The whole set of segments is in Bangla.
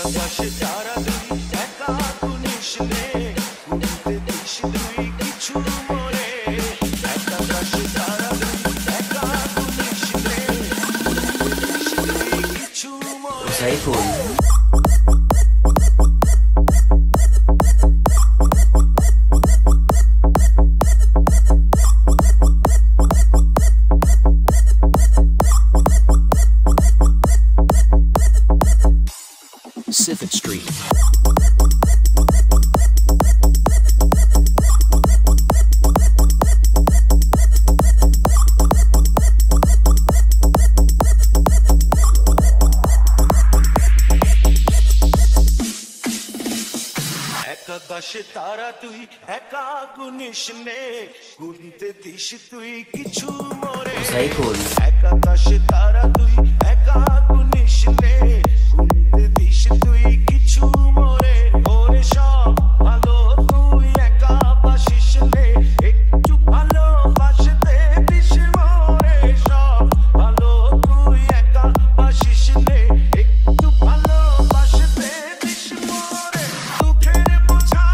আকাশে তারা দুই একা গুনিস নে গুনতে দিস তুই কিছু মরে আকাশে তারা দুই একা গুনিস নে গুনতে দিস তুই কিছু মরে সাইফুল Sifit Street. আকাশে তারা তুই একা গুনিস নে গুনতে দিস তুই কিছু মরে সাইফুল আকাশে তারা তুই একা গুনিস নে গুনতে দিস তুই কিছু মরে ওরে সব ভালো তুই একা বাসিস নে একটু ভালো বাসতে দিস মরে সব ভালো তুই একা বাসিস নে একটু ভালো বাসতে দিস মরে দুঃখের বোঝা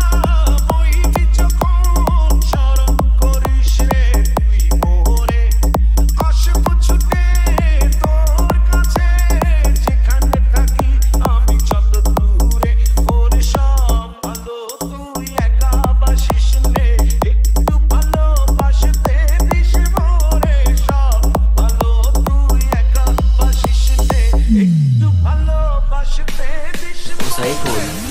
বইবি যখন স্মরণ করিস রে তুই মোরে আসবো ছুটে তোর কাছে যেখানে থাকি আমি যত দূরে ওরে সব ভালো তুই একা বাসিস নে একটু ভালো বাসতে দিস মোরে সব ভালো তুই একা বাসিস নে একটু ভালো বাসতে দিস সাইফুল